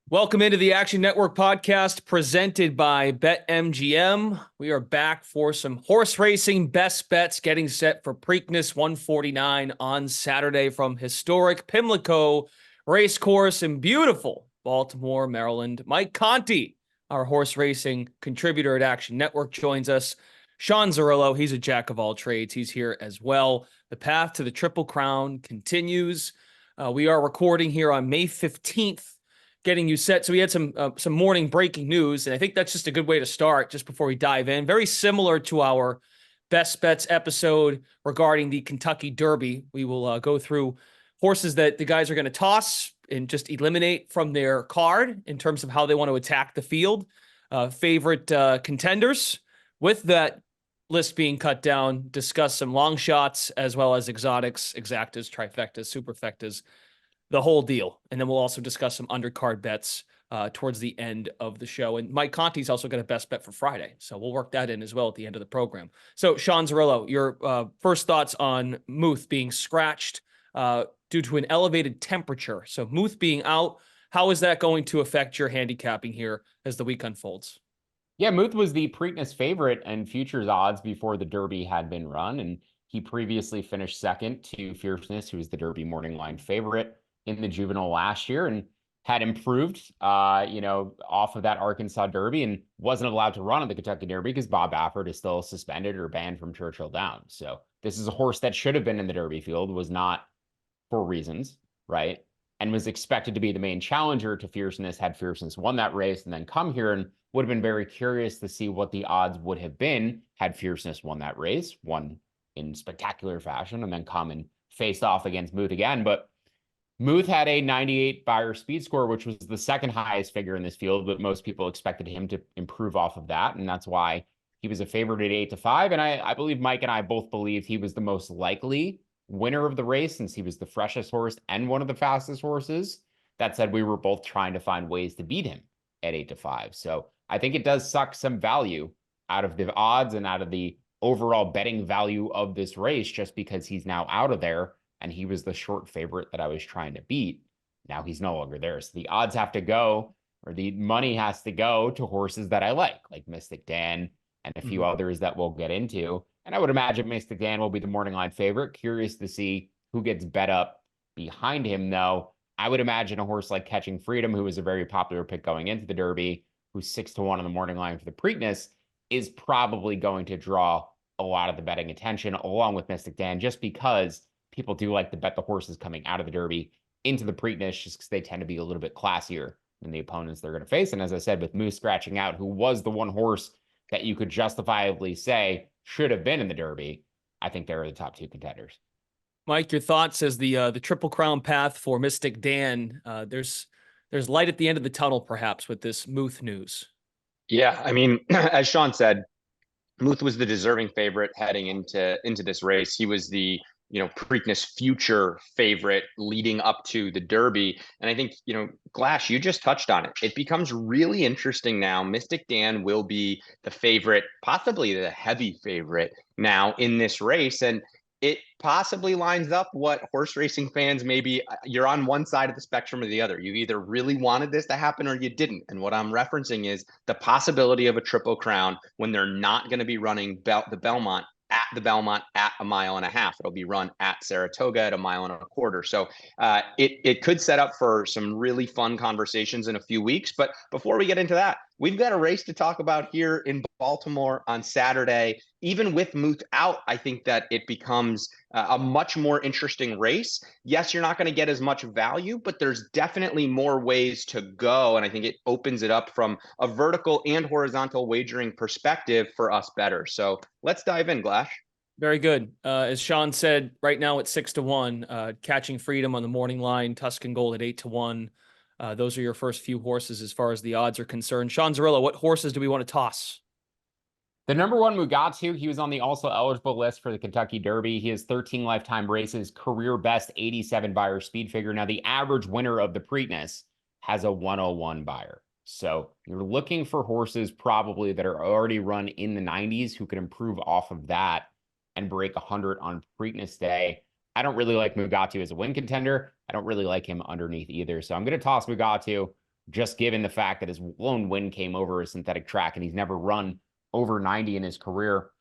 Welcome into the Action Network podcast presented by BetMGM. We are back for some horse racing best bets, getting set for Preakness 149 on Saturday from historic Pimlico Racecourse in beautiful Baltimore, Maryland. Mike Conti, our horse racing contributor at Action Network, joins us. Sean Zerillo, he's a jack of all trades. He's here as well. The path to the Triple Crown continues. We are recording here on May 15th. Getting you set. So we had some morning breaking news, and I think that's just a good way to start just before we dive in. Very similar to our best bets episode regarding the Kentucky Derby. We will go through horses that the guys are going to toss and just eliminate from their card in terms of how they want to attack the field. Favorite contenders. With that list being cut down, discuss some long shots as well as exotics, exactas, trifectas, superfectas, the whole deal. And then we'll also discuss some undercard bets towards the end of the show. And Mike Conti's also got a best bet for Friday. So we'll work that in as well at the end of the program. So Sean Zerillo, your first thoughts on Muth being scratched due to an elevated temperature. So Muth being out, how is that going to affect your handicapping here as the week unfolds? Yeah, Muth was the Preakness favorite and futures odds before the Derby had been run. And he previously finished second to Fierceness, who was the Derby morning line favorite in the juvenile last year and had improved, off of that Arkansas Derby and wasn't allowed to run in the Kentucky Derby because Bob Baffert is still suspended or banned from Churchill Downs. So this is a horse that should have been in the Derby field, was not for reasons, right? And was expected to be the main challenger to Fierceness had Fierceness won that race and then come here, and would have been very curious to see what the odds would have been had Fierceness won that race, won in spectacular fashion, and then come and face off against Muth again. But Muth had a 98 Beyer speed score, which was the second highest figure in this field, but most people expected him to improve off of that. And that's why he was a favorite at 8-5. And I believe Mike and I both believed he was the most likely winner of the race since he was the freshest horse and one of the fastest horses. That said, we were both trying to find ways to beat him at 8-5. So I think it does suck some value out of the odds and out of the overall betting value of this race just because he's now out of there. And he was the short favorite that I was trying to beat. Now he's no longer there. So the odds have to go, or the money has to go to horses that I like Mystic Dan and a few others that we'll get into. And I would imagine Mystic Dan will be the morning line favorite. Curious to see who gets bet up behind him, though. I would imagine a horse like Catching Freedom, who was a very popular pick going into the Derby, who's 6-1 on the morning line for the Preakness, is probably going to draw a lot of the betting attention along with Mystic Dan, just because people do like to bet the horses coming out of the Derby into the Preakness just because they tend to be a little bit classier than the opponents they're going to face. And as I said, with Moose scratching out, who was the one horse that you could justifiably say should have been in the Derby, I think they're the top two contenders. Mike, your thoughts as the Triple Crown path for Mystic Dan. There's light at the end of the tunnel, perhaps, with this Muth news. Yeah, I mean, as Sean said, Muth was the deserving favorite heading into this race. He was the Preakness future favorite leading up to the Derby. And I think, Glash, you just touched on it. It becomes really interesting now. Mystic Dan will be the favorite, possibly the heavy favorite now in this race. And it possibly lines up what horse racing fans, maybe you're on one side of the spectrum or the other. You either really wanted this to happen or you didn't. And what I'm referencing is the possibility of a Triple Crown when they're not going to be running the Belmont at the Belmont at 1.5 miles. It'll be run at Saratoga at 1.25 miles. So it could set up for some really fun conversations in a few weeks. But before we get into that, we've got a race to talk about here in Baltimore on Saturday. Even with Muth out, I think that it becomes a much more interesting race. Yes, you're not going to get as much value, but there's definitely more ways to go. And I think it opens it up from a vertical and horizontal wagering perspective for us bettors. So let's dive in, Glash. Very good. As Sean said, right now it's 6-1. Catching Freedom on the morning line, Tuscan Gold at 8-1. Those are your first few horses as far as the odds are concerned. Sean Zerillo, what horses do we want to toss? The number one Mugatu, he was on the also eligible list for the Kentucky Derby. He has 13 lifetime races, career best 87 Beyer speed figure. Now, the average winner of the Preakness has a 101 Beyer. So you're looking for horses probably that are already run in the 90s who can improve off of that and break 100 on Preakness Day. I don't really like Mugatu as a win contender. I don't really like him underneath either. So I'm going to toss Mugatu just given the fact that his lone win came over a synthetic track and he's never run over 90 in his career.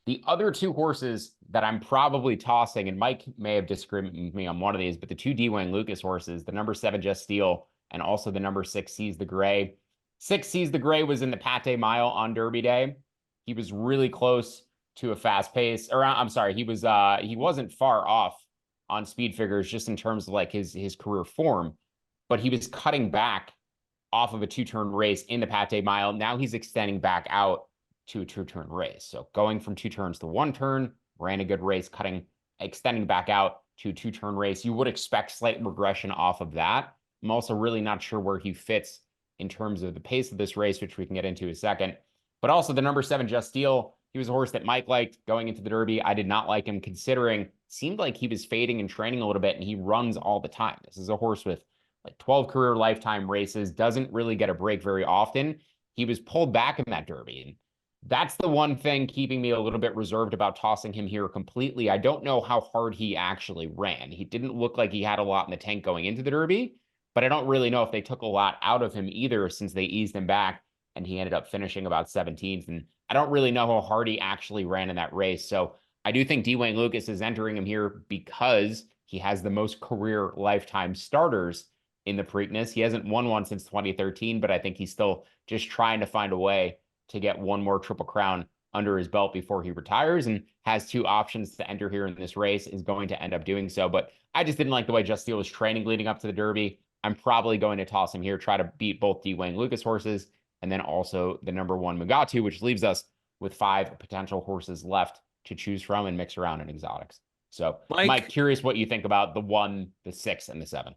The other two horses that I'm probably tossing, and Mike may have disagreed with me on one of these, but the two Dwayne Lucas horses, the number 7 Just Steel and also the number 6 Seize the Gray. 6 Seize the Gray was in the Pate Mile on Derby Day. He was really close to a fast pace. Or I'm sorry, he wasn't far off on speed figures just in terms of like his career form, but he was cutting back off of a 2-turn race in the Pate Mile. Now he's extending back out to a 2-turn race. So going from 2 turns to 1 turn, ran a good race, extending back out to a 2-turn race. You would expect slight regression off of that. I'm also really not sure where he fits in terms of the pace of this race, which we can get into in a second. But also the number 7 Just Steel, he was a horse that Mike liked going into the Derby. I did not like him, considering it seemed like he was fading and training a little bit, and he runs all the time. This is a horse with like 12 career lifetime races, doesn't really get a break very often. He was pulled back in that Derby, and that's the one thing keeping me a little bit reserved about tossing him here completely. I don't know how hard he actually ran. He didn't look like he had a lot in the tank going into the Derby, but I don't really know if they took a lot out of him either, since they eased him back and he ended up finishing about 17th. And I don't really know how hard he actually ran in that race. So I do think Dwayne Lucas is entering him here because he has the most career lifetime starters in the Preakness. He hasn't won one since 2013, but I think he's still just trying to find a way to get one more Triple Crown under his belt before he retires, and has 2 options to enter here in this race, is going to end up doing so. But I just didn't like the way Just Steel was training leading up to the Derby. I'm probably going to toss him here, try to beat both Dwayne Lucas horses, and then also the number 1 Mugatu, which leaves us with 5 potential horses left to choose from and mix around in exotics. So Mike, curious what you think about the 1, the 6, and the 7.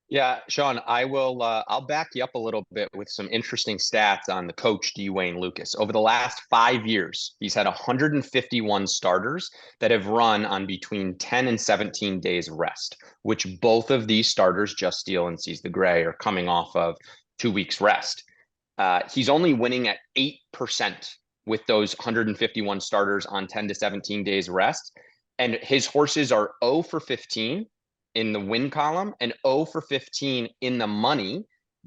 Yeah, Sean, I'll back you up a little bit with some interesting stats on the coach Dwayne Lucas. Over the last 5 years, he's had 151 starters that have run on between 10 and 17 days rest, which both of these starters, Just Steel and Seize the Gray, are coming off of 2 weeks rest. He's only winning at 8% with those 151 starters on 10 to 17 days rest. And his horses are 0 for 15 in the win column and 0 for 15 in the money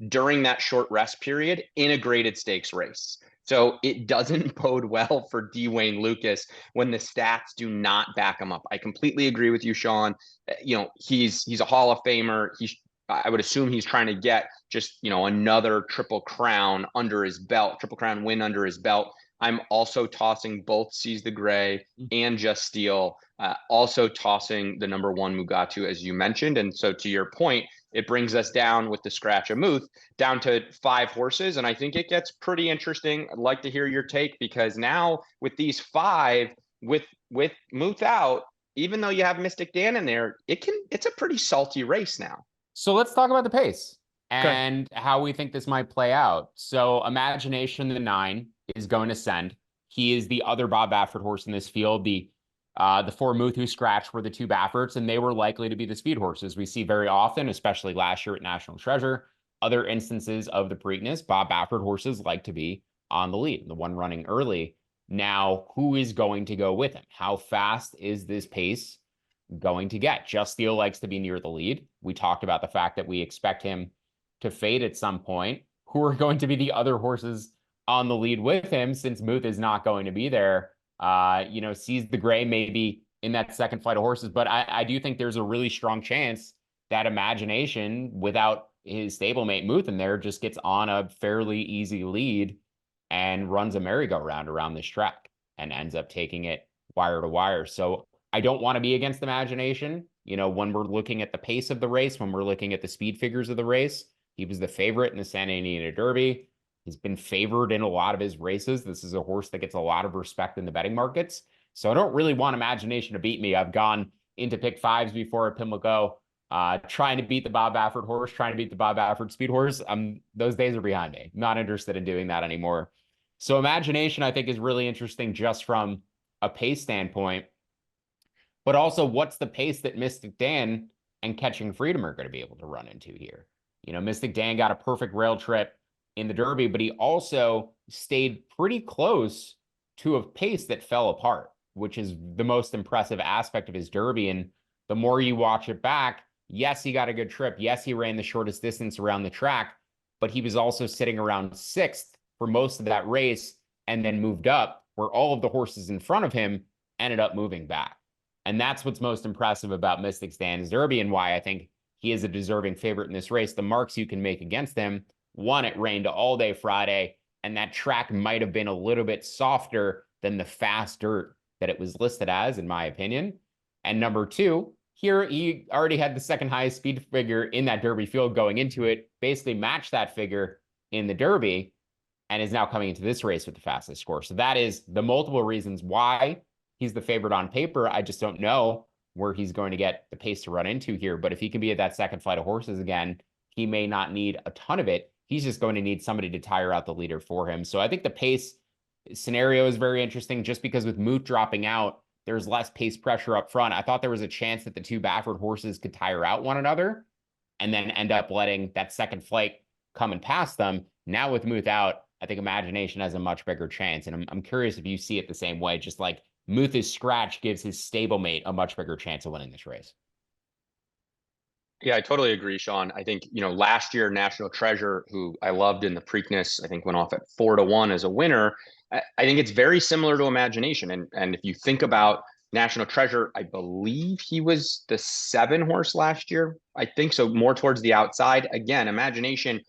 during that short rest period in a graded stakes race. So it doesn't bode well for Dwayne Lucas when the stats do not back him up. I completely agree with you, Sean. You know, he's a Hall of Famer. I would assume he's trying to get just, you know, another Triple Crown under his belt, Triple Crown win under his belt. I'm also tossing both Seize the Gray and Just Steel, also tossing the number 1 Mugatu, as you mentioned. And so to your point, it brings us down with the scratch of Muth down to 5 horses. And I think it gets pretty interesting. I'd like to hear your take, because now with these 5, with Muth out, even though you have Mystic Dan in there, it's a pretty salty race now. So let's talk about the pace and how we think this might play out. So Imagination, the 9, is going to send. He is the other Bob Baffert horse in this field. The 4 Muth who scratched were the 2 Bafferts, and they were likely to be the speed horses we see very often, especially last year at National Treasure. Other instances of the Preakness, Bob Baffert horses like to be on the lead, the one running early. Now, who is going to go with him? How fast is this pace going to get? Just Steel likes to be near the lead. We talked about the fact that we expect him to fade at some point. Who are going to be the other horses on the lead with him, since Muth is not going to be there? You know, Seize the Gray maybe in that second flight of horses, but I do think there's a really strong chance that Imagination, without his stablemate Muth in there, just gets on a fairly easy lead and runs a merry-go-round around this track and ends up taking it wire to wire. So I don't want to be against Imagination. You know, when we're looking at the pace of the race, when we're looking at the speed figures of the race, he was the favorite in the Santa Anita Derby. He's been favored in a lot of his races. This is a horse that gets a lot of respect in the betting markets. So I don't really want Imagination to beat me. I've gone into pick 5s before at Pimlico, trying to beat the Bob Baffert horse, trying to beat the Bob Baffert speed horse. Those days are behind me. Not interested in doing that anymore. So Imagination, I think, is really interesting just from a pace standpoint, but also what's the pace that Mystic Dan and Catching Freedom are going to be able to run into here. You know, Mystic Dan got a perfect rail trip in the Derby, but he also stayed pretty close to a pace that fell apart, which is the most impressive aspect of his Derby. And the more you watch it back, yes, he got a good trip. Yes, he ran the shortest distance around the track, but he was also sitting around 6th for most of that race and then moved up, where all of the horses in front of him ended up moving back. And that's what's most impressive about Mystic Stan's Derby and why I think he is a deserving favorite in this race. The marks you can make against him: one, it rained all day Friday, and that track might have been a little bit softer than the fast dirt that it was listed as, in my opinion. And number two, here he already had the second highest speed figure in that Derby field going into it, basically matched that figure in the Derby, and is now coming into this race with the fastest score. So that is the multiple reasons why he's the favorite on paper. I just don't know where he's going to get the pace to run into here. But if he can be at that second flight of horses again, he may not need a ton of it. He's just going to need somebody to tire out the leader for him. So I think the pace scenario is very interesting, just because with Moot dropping out, there's less pace pressure up front. I thought there was a chance that the two backward horses could tire out one another and then end up letting that second flight come and pass them. Now with Muth out, I think Imagination has a much bigger chance. And I'm curious if you see it the same way, just like Muth's scratch gives his stablemate a much bigger chance of winning this race. Yeah, I totally agree, Sean. I think, last year, National Treasure, who I loved in the Preakness, I think went off at 4-1 as a winner. I think it's very similar to Imagination. And if you think about National Treasure, I believe he was the 7-horse last year. I think so, more towards the outside. Again, Imagination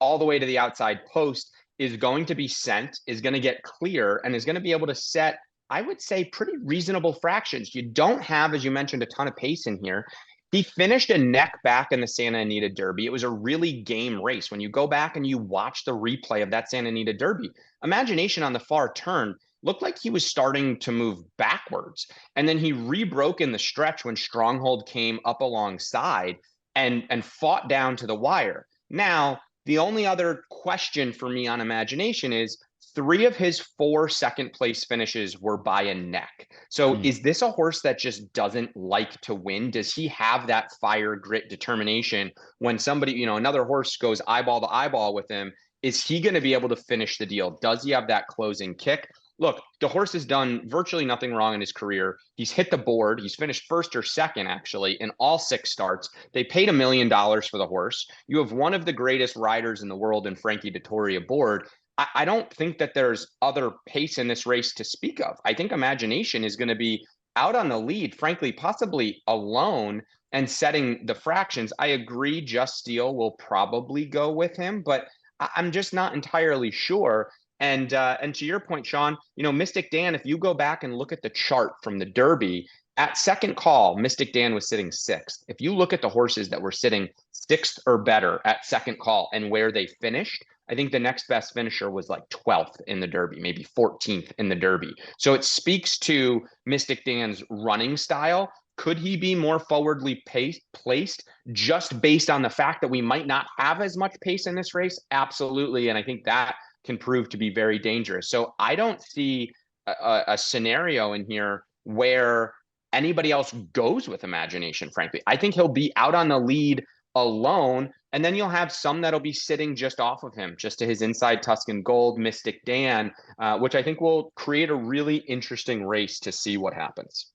all the way to the outside post is going to be sent, is going to get clear, and is going to be able to set, I would say, pretty reasonable fractions. You don't have, as you mentioned, a ton of pace in here. He finished a neck back in the Santa Anita Derby. It was a really game race. When you go back and you watch the replay of that Santa Anita Derby, Imagination on the far turn looked like he was starting to move backwards. And then he rebroke in the stretch when Stronghold came up alongside and fought down to the wire. Now, the only other question for me on Imagination is 3 of his 4 second place finishes were by a neck. So is this a horse that just doesn't like to win? Does he have that fire, grit, determination when somebody, another horse goes eyeball to eyeball with him? Is he going to be able to finish the deal? Does he have that closing kick? Look, the horse has done virtually nothing wrong in his career. He's hit the board. He's finished first or second, actually, in all 6 starts. They paid $1 million for the horse. You have one of the greatest riders in the world in Frankie Dettori aboard. I don't think that there's other pace in this race to speak of. I think Imagination is going to be out on the lead, frankly, possibly alone and setting the fractions. I agree Just Steel will probably go with him, but I'm just not entirely sure. And to your point, Sean, Mystic Dan, if you go back and look at the chart from the Derby, at second call, Mystic Dan was sitting 6th. If you look at the horses that were sitting 6th or better at second call and where they finished, I think the next best finisher was like 12th in the Derby, maybe 14th in the Derby. So it speaks to Mystic Dan's running style. Could he be more forwardly placed just based on the fact that we might not have as much pace in this race? Absolutely. And I think that can prove to be very dangerous. So I don't see a scenario in here where anybody else goes with Imagination, frankly. I think he'll be out on the lead alone, and then you'll have some that'll be sitting just off of him, just to his inside Tuscan Gold, Mystic Dan, which I think will create a really interesting race to see what happens.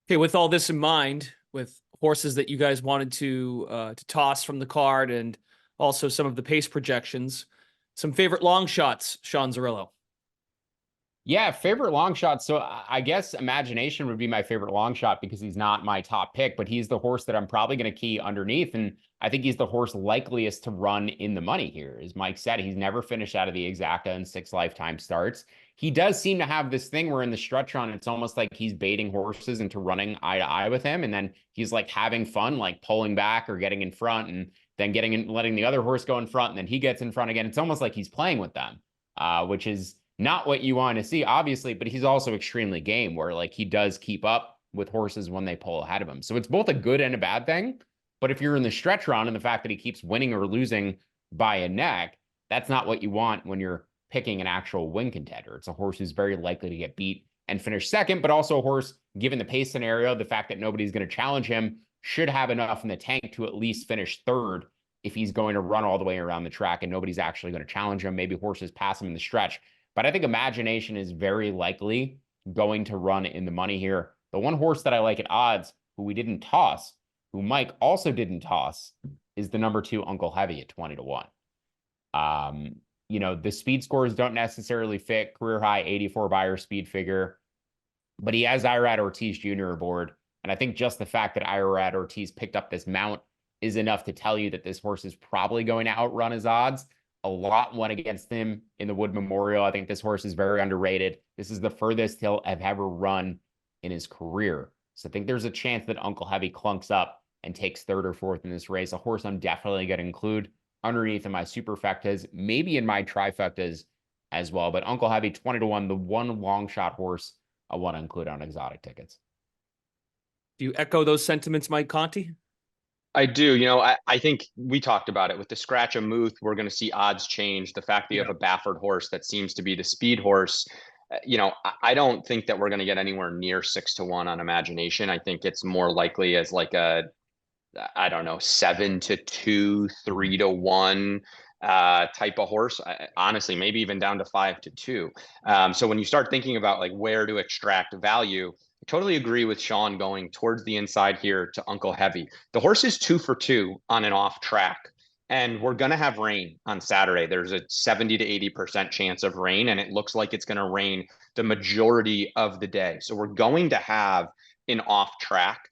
Okay, with all this in mind, with horses that you guys wanted to toss from the card and also some of the pace projections, some favorite long shots, Sean Zerillo. Yeah, favorite long shot. So I guess Imagination would be my favorite long shot because he's not my top pick, but he's the horse that I'm probably going to key underneath. And I think he's the horse likeliest to run in the money here. As Mike said, he's never finished out of the exacta in 6 lifetime starts. He does seem to have this thing where in the stretch run, it's almost like he's baiting horses into running eye to eye with him. And then he's like having fun, like pulling back or getting in front and then getting in, letting the other horse go in front. And then he gets in front again. It's almost like he's playing with them, which is not what you want to see, obviously, but he's also extremely game where like he does keep up with horses when they pull ahead of him. So it's both a good and a bad thing. But if you're in the stretch run and the fact that he keeps winning or losing by a neck, that's not what you want when you're picking an actual win contender. It's a horse who's very likely to get beat and finish second, but also a horse, given the pace scenario, the fact that nobody's going to challenge him, should have enough in the tank to at least finish third if he's going to run all the way around the track and nobody's actually going to challenge him. Maybe horses pass him in the stretch. But I think Imagination is very likely going to run in the money here. The one horse that I like at odds, who we didn't toss, who Mike also didn't toss, is the number 2 Uncle Heavy at 20-1. You know, the speed scores don't necessarily fit. Career high 84 buyer speed figure, but he has Irad Ortiz Jr. aboard. And I think just the fact that Irad Ortiz picked up this mount is enough to tell you that this horse is probably going to outrun his odds. A lot went against him in the Wood Memorial. I think this horse is very underrated. This is the furthest he'll have ever run in his career. So I think there's a chance that Uncle Heavy clunks up and takes 3rd or 4th in this race. A horse I'm definitely going to include underneath in my superfectas, maybe in my trifectas as well. But Uncle Heavy 20-1, the one long shot horse I want to include on exotic tickets. Do you echo those sentiments, Mike Conti? I do. You know, I think we talked about it with the scratch of Muth. We're going to see odds change. The fact that you have a Baffert horse that seems to be the speed horse, you know, I don't think that we're going to get anywhere near 6-1 on Imagination. I think it's more likely as like a, I don't know, 7-2, 3-1 type of horse. Honestly, maybe even down to 5-2. So when you start thinking about like where to extract value, I totally agree with Sean going towards the inside here to Uncle Heavy. The horse is 2 for 2 on an off track, and we're going to have rain on Saturday. There's a 70 to 80% chance of rain, and it looks like it's going to rain the majority of the day. So we're going to have an off track.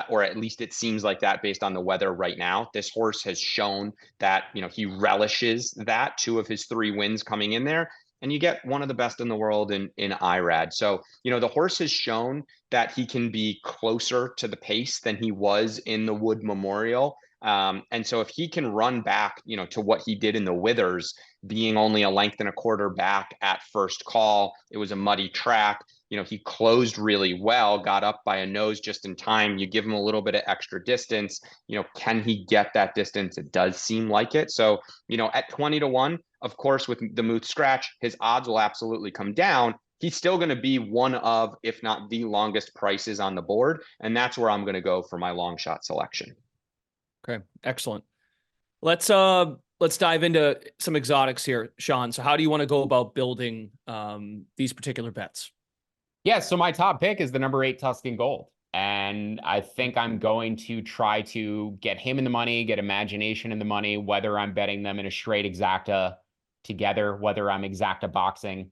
Or at least it seems like that based on the weather right now. This horse has shown that, you know, he relishes that. 2 of his 3 wins coming in there, and you get one of the best in the world in Irad. So, you know, the horse has shown that he can be closer to the pace than he was in the Wood Memorial. And so if he can run back, you know, to what he did in the Withers, being only a length and a quarter back at first call, it was a muddy track. You know, he closed really well, got up by a nose just in time. You give him a little bit of extra distance. You know, can he get that distance? It does seem like it. So, you know, at 20-1, of course, with the Muth scratch, his odds will absolutely come down. He's still going to be one of, if not the longest prices on the board. And that's where I'm going to go for my long shot selection. Okay, excellent. Let's dive into some exotics here, Sean. So how do you want to go about building these particular bets? Yeah, so my top pick is the number 8 Tuscan Gold. And I think I'm going to try to get him in the money, get Imagination in the money, whether I'm betting them in a straight exacta together, whether I'm exacta boxing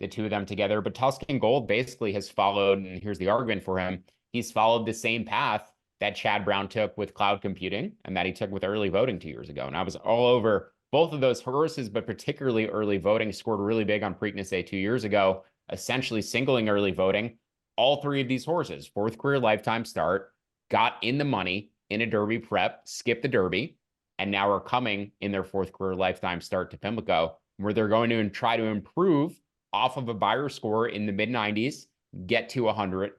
the 2 of them together. But Tuscan Gold basically has followed, and here's the argument for him, he's followed the same path that Chad Brown took with cloud computing and that he took with early voting 2 years ago. And I was all over both of those horses, but particularly early voting. Scored really big on Preakness Day 2 years ago, essentially singling early voting. All 3 of these horses, 4th career lifetime start, got in the money in a Derby prep, skipped the Derby, and now are coming in their 4th career lifetime start to Pimlico, where they're going to try to improve off of a buyer score in the mid-90s, get to 100,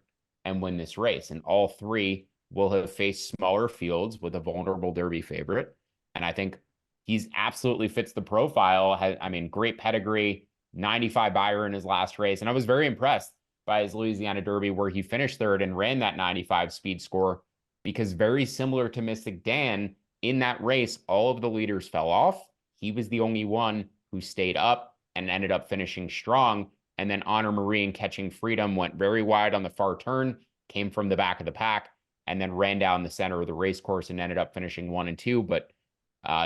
and win this race. And all 3 will have faced smaller fields with a vulnerable Derby favorite. And I think he's absolutely fits the profile. I mean, great pedigree, 95 buyer in his last race. And I was very impressed by his Louisiana Derby, where he finished 3rd and ran that 95 speed score, because very similar to Mystic Dan, in that race, all of the leaders fell off. He was the only one who stayed up and ended up finishing strong. And then Honor Marie and Catching Freedom went very wide on the far turn, came from the back of the pack, and then ran down the center of the race course and ended up finishing 1 and 2. But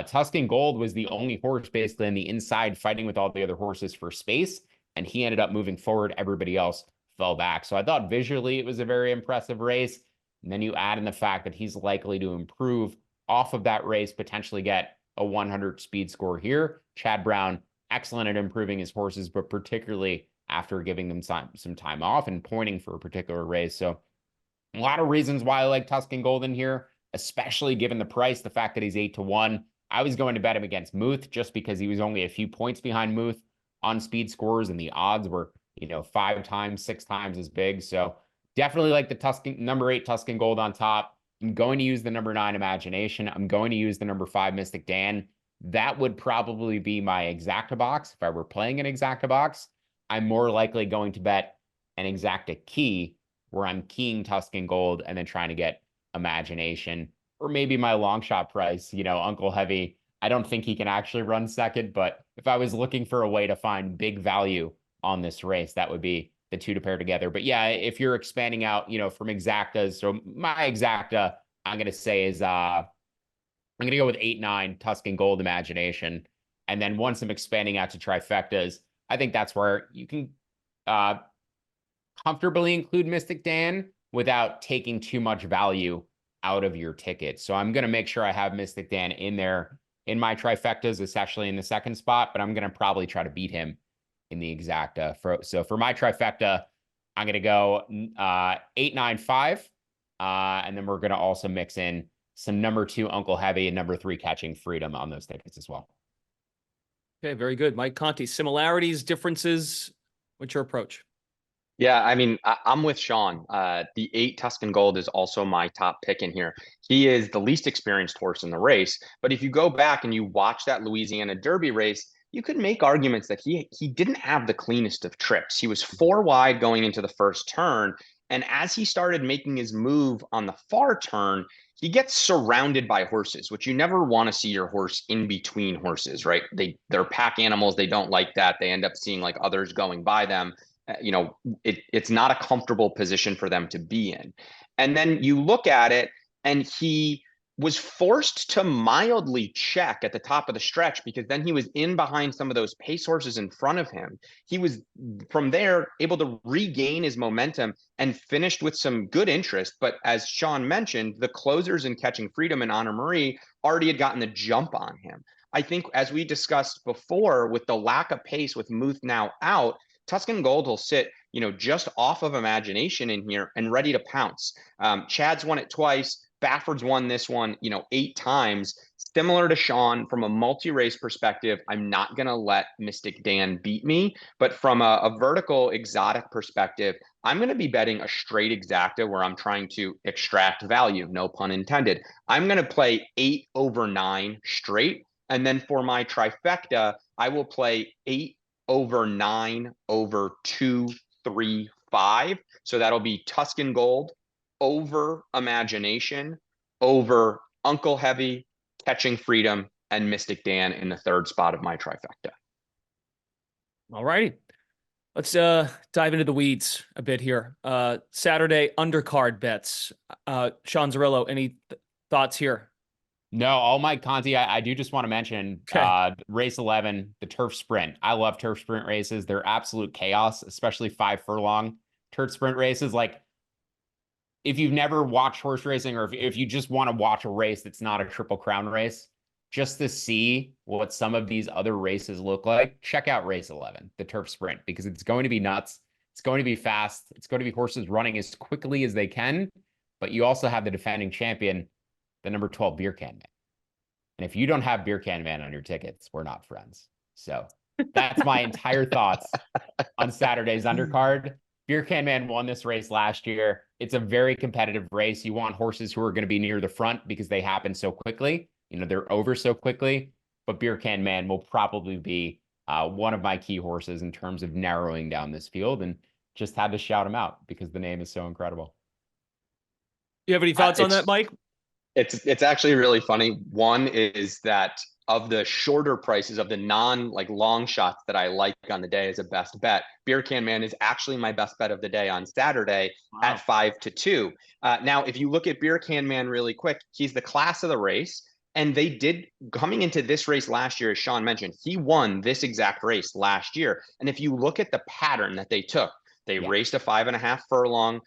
Tuscan Gold was the only horse basically on the inside fighting with all the other horses for space, and he ended up moving forward. Everybody else fell back. So I thought visually it was a very impressive race. And then you add in the fact that he's likely to improve off of that race, potentially get a 100 speed score here. Chad Brown, excellent at improving his horses, but particularly after giving them some time off and pointing for a particular race. So a lot of reasons why I like Tuscan Gold in here, especially given the price, the fact that he's 8-1. I was going to bet him against Muth just because he was only a few points behind Muth on speed scores, and the odds were, you know, 5 times, 6 times as big. So definitely like the number 8 Tuscan Gold on top. I'm going to use the number 9 Imagination. I'm going to use the number 5 Mystic Dan. That would probably be my exacta box. If I were playing an exacta box, I'm more likely going to bet an exacta key, where I'm keying Tuscan Gold and then trying to get Imagination, or maybe my long shot price, you know, Uncle Heavy. I don't think he can actually run second, but if I was looking for a way to find big value on this race, that would be the 2 to pair together. But yeah, if you're expanding out, you know, from exactas, so my exacta, I'm going to say is I'm going to go with 8-9 Tuscan Gold Imagination. And then once I'm expanding out to trifectas, I think that's where you can comfortably include Mystic Dan without taking too much value out of your ticket. So I'm going to make sure I have Mystic Dan in there in my trifectas, especially in the second spot, but I'm going to probably try to beat him in the exacta. So for my trifecta, I'm going to go 8-9-5. And then we're going to also mix in some number 2 Uncle Heavy and number 3 Catching Freedom on those tickets as well. Okay, very good. Mike Conti, similarities, differences, what's your approach? Yeah, I mean, I'm with Sean. The 8 Tuscan Gold is also my top pick in here. He is the least experienced horse in the race, but if you go back and you watch that Louisiana Derby race, you could make arguments that he didn't have the cleanest of trips. He was 4 wide going into the first turn, and as he started making his move on the far turn, he gets surrounded by horses, which you never want to see your horse in between horses, right? They're pack animals. They don't like that. They end up seeing like others going by them. It's not a comfortable position for them to be in. And then you look at it, and he was forced to mildly check at the top of the stretch because then he was in behind some of those pace horses in front of him. He was from there able to regain his momentum and finished with some good interest. But as Sean mentioned, the closers in Catching Freedom and Honor Marie already had gotten the jump on him. I think, as we discussed before, with the lack of pace with Muth now out, Tuscan Gold will sit, just off of Imagination in here and ready to pounce. Chad's won it twice. Bafford's won this one, 8 times. Similar to Sean, from a multi-race perspective, I'm not going to let Mystic Dan beat me. But from a vertical exotic perspective, I'm going to be betting a straight exacta where I'm trying to extract value, no pun intended. I'm going to play 8/9 straight. And then for my trifecta, I will play 8/9/2, 3, 5. So that'll be Tuscan Gold over Imagination, over Uncle Heavy, Catching Freedom, and Mystic Dan in the third spot of my trifecta. All righty. Let's dive into the weeds a bit here. Saturday undercard bets. Sean Zerillo, any thoughts here? No, all Mike Conti, I do just want to mention race 11, the turf sprint. I love turf sprint races. They're absolute chaos, especially 5 furlong turf sprint races. Like, if you've never watched horse racing, or if you just want to watch a race that's not a Triple Crown race, just to see what some of these other races look like, check out race 11, the turf sprint, because it's going to be nuts. It's going to be fast. It's going to be horses running as quickly as they can. But you also have the defending champion, the number 12 Beer Can Man. And if you don't have Beer Can Man on your tickets, we're not friends. So that's my entire thoughts on Saturday's undercard. Beer Can Man won this race last year. It's a very competitive race. You want horses who are going to be near the front because they happen so quickly. They're over so quickly. But Beer Can Man will probably be one of my key horses in terms of narrowing down this field, and just had to shout him out because the name is so incredible. You have any thoughts on that, Mike? It's actually really funny. One is that of the shorter prices of the long shots that I like on the day as a best bet, Beer Can Man is actually my best bet of the day on Saturday at 5-2. Now, if you look at Beer Can Man really quick, he's the class of the race. And they did, coming into this race last year, as Sean mentioned, he won this exact race last year. And if you look at the pattern that they took, they raced a 5.5 furlong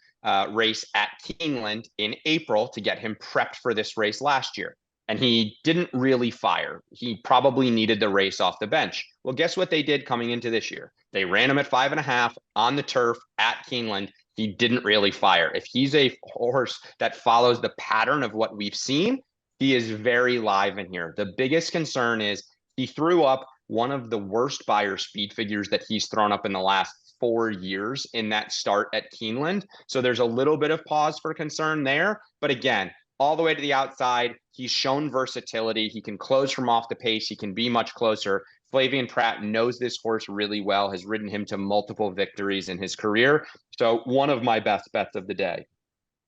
race at Keeneland in April to get him prepped for this race last year. And he didn't really fire. He probably needed the race off the bench. Well, guess what they did coming into this year? They ran him at 5.5 on the turf at Keeneland. He didn't really fire. If he's a horse that follows the pattern of what we've seen, he is very live in here. The biggest concern is he threw up one of the worst buyer speed figures that he's thrown up in the last 4 years in that start at Keeneland. So there's a little bit of pause for concern there. But again, all the way to the outside, he's shown versatility. He can close from off the pace. He can be much closer. Flavien Prat knows this horse really well, has ridden him to multiple victories in his career. So one of my best bets of the day.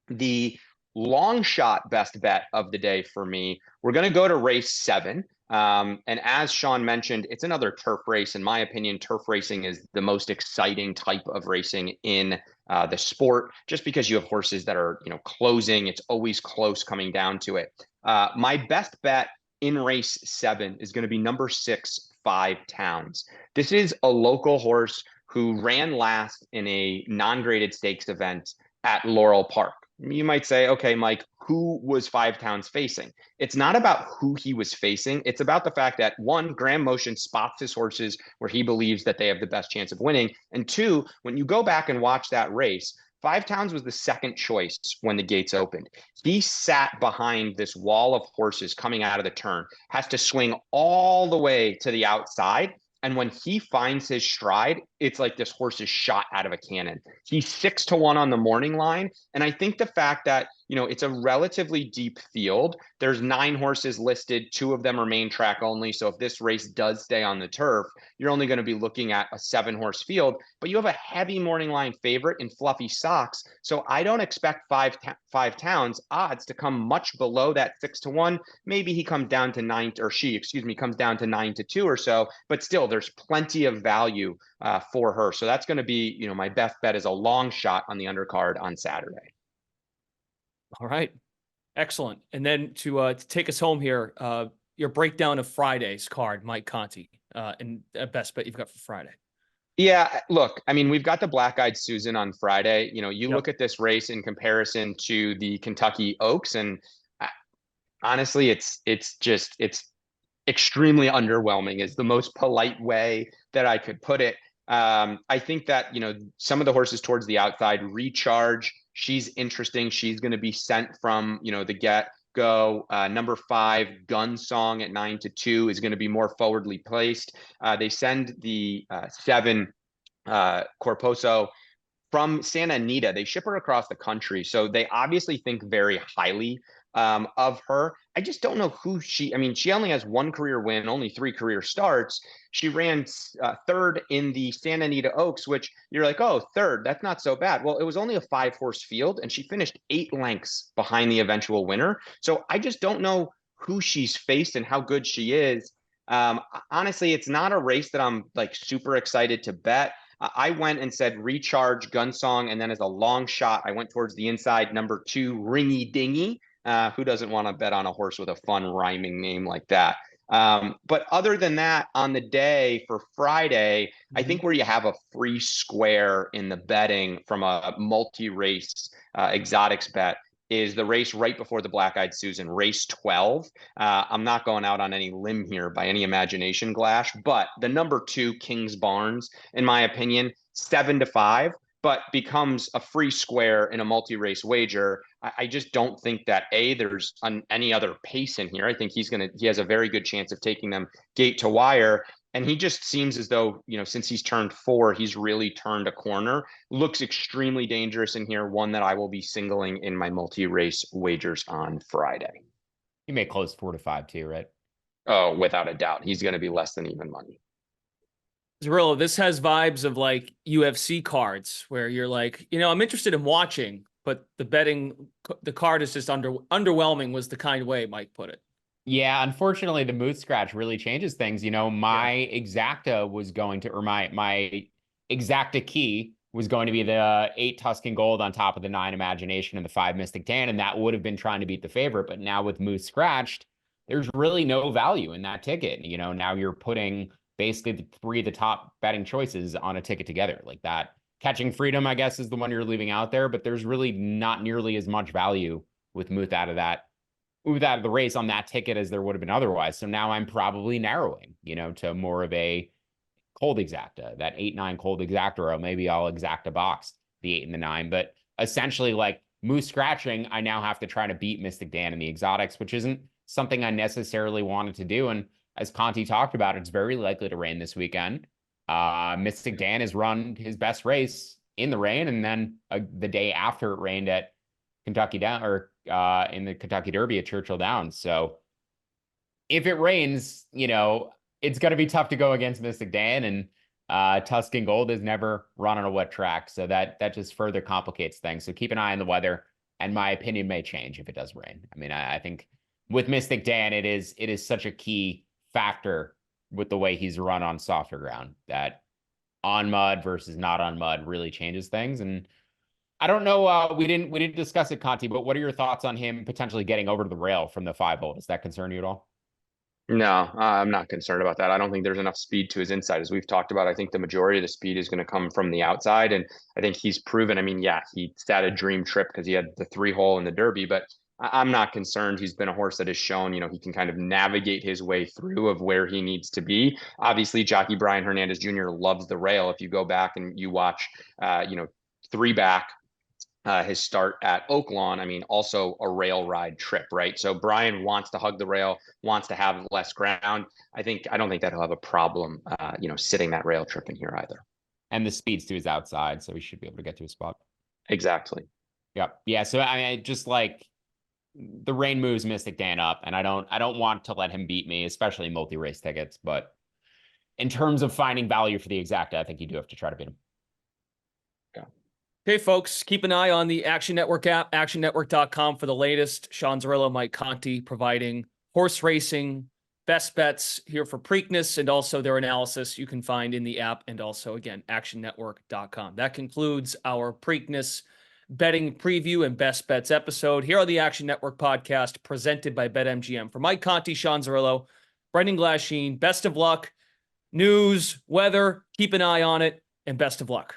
The Longshot best bet of the day for me, we're going to go to race 7. And as Sean mentioned, it's another turf race. In my opinion, turf racing is the most exciting type of racing in the sport, just because you have horses that are, closing. It's always close coming down to it. My best bet in race 7 is going to be number 6, 5 Towns. This is a local horse who ran last in a non-graded stakes event at Laurel Park. You might say, okay, Mike, who was 5 Towns facing? It's not about who he was facing. It's about the fact that, one, Graham Motion spots his horses where he believes that they have the best chance of winning. And two, when you go back and watch that race, 5 Towns was the second choice when the gates opened. He sat behind this wall of horses coming out of the turn, has to swing all the way to the outside. And when he finds his stride, it's like this horse is shot out of a cannon. He's 6-1 on the morning line. And I think the fact that, it's a relatively deep field. There's 9 horses listed. 2 of them remain track only. So if this race does stay on the turf, you're only going to be looking at a 7-horse field, but you have a heavy morning line favorite in Fluffy Socks. So I don't expect 5 Towns odds to come much below that 6-1. Maybe he comes down to 9, or she, excuse me, comes down to 9-2 or so, but still there's plenty of value for her. So that's going to be, my best bet is a long shot on the undercard on Saturday. All right. Excellent. And then to take us home here, your breakdown of Friday's card, Mike Conti, and best bet you've got for Friday. Yeah, look, I mean, we've got the Black-Eyed Susan on Friday. You look at this race in comparison to the Kentucky Oaks, and honestly, it's extremely underwhelming is the most polite way that I could put it. I think that, some of the horses towards the outside, Recharge, she's interesting. She's going to be sent from, the get-go. Number 5, Gun Song at 9-2 is going to be more forwardly placed. They send the 7, Corposo from Santa Anita. They ship her across the country. So they obviously think very highly of her. I just don't know who she only has 1 career win, only 3 career starts. She ran 3rd in the Santa Anita Oaks, which you're like, oh, 3rd, that's not so bad. Well, it was only a 5-horse field, and she finished 8 lengths behind the eventual winner. So I just don't know who she's faced and how good she is. Honestly, it's not a race that I'm like super excited to bet. I went and said Recharge, Gun Song, and then as a long shot, I went towards the inside, number 2, Ringy Dingy. Who doesn't want to bet on a horse with a fun rhyming name like that? But other than that, on the day for Friday, I think where you have a free square in the betting from a multi-race exotics bet is the race right before the Black-Eyed Susan, race 12. I'm not going out on any limb here by any imagination, Glash, but the number 2, King's Barnes, in my opinion, 7-5, but becomes a free square in a multi-race wager. I just don't think that there's any other pace in here. I think he has a very good chance of taking them gate to wire. And he just seems as though, since he's turned 4, he's really turned a corner. Looks extremely dangerous in here. One that I will be singling in my multi-race wagers on Friday. You may close 4-5 too, right? Oh, without a doubt. He's going to be less than even money. Zerillo, this has vibes of like UFC cards where you're like, I'm interested in watching, but the card is just underwhelming was the kind way Mike put it. Yeah, unfortunately, the Moose Scratch really changes things. My exacta was going to, or my exacta key was going to be the 8 Tuscan Gold on top of the 9 Imagination and the 5 Mystic Dan, and that would have been trying to beat the favorite. But now with Moose Scratched, there's really no value in that ticket. Now you're putting basically the 3 of the top betting choices on a ticket together like that. Catching Freedom, I guess, is the one you're leaving out there, but there's really not nearly as much value with Muth out of the race on that ticket as there would have been otherwise. So now I'm probably narrowing, to more of a cold exacta, that 8-9 cold exacta, or maybe I'll exacta box the 8 and the 9. But essentially, like Moose Scratching, I now have to try to beat Mystic Dan in the exotics, which isn't something I necessarily wanted to do. And as Conti talked about, it's very likely to rain this weekend. Mystic Dan has run his best race in the rain, and then the day after it rained at Kentucky Down, or in the Kentucky Derby at Churchill Downs. So if it rains, it's going to be tough to go against Mystic Dan, and Tuscan Gold has never run on a wet track. So that just further complicates things. So keep an eye on the weather, and my opinion may change if it does rain. I think with Mystic Dan, it is such a key factor with the way he's run on softer ground that on mud versus not on mud really changes things. And I don't know. We didn't discuss it, Conti, but what are your thoughts on him potentially getting over to the rail from the 5-hole? Does that concern you at all? No, I'm not concerned about that. I don't think there's enough speed to his inside. As we've talked about, I think the majority of the speed is going to come from the outside. And I think he's proven, I mean, yeah, he had a dream trip because he had the 3-hole in the Derby, but I'm not concerned. He's been a horse that has shown, he can kind of navigate his way through of where he needs to be. Obviously, jockey Brian Hernandez Jr. loves the rail. If you go back and you watch, 3 back, his start at Oaklawn, I mean, also a rail ride trip, right? So Brian wants to hug the rail, wants to have less ground. I don't think that he'll have a problem, sitting that rail trip in here either. And the speed's to his outside, so he should be able to get to his spot. Exactly. Yep. Yeah. So I just like the rain moves Mystic Dan up, and I don't want to let him beat me, especially multi-race tickets. But in terms of finding value for the exacta, I think you do have to try to beat him. Okay, folks, keep an eye on the Action Network app, actionnetwork.com for the latest. Sean Zerillo, Mike Conti providing horse racing best bets here for Preakness, and also their analysis you can find in the app, and also, again, actionnetwork.com. That concludes our Preakness betting preview and best bets episode here on the Action Network podcast presented by BetMGM. For Mike Conti, Sean Zerillo, Brendan Glasheen, best of luck. News, weather, keep an eye on it, and best of luck.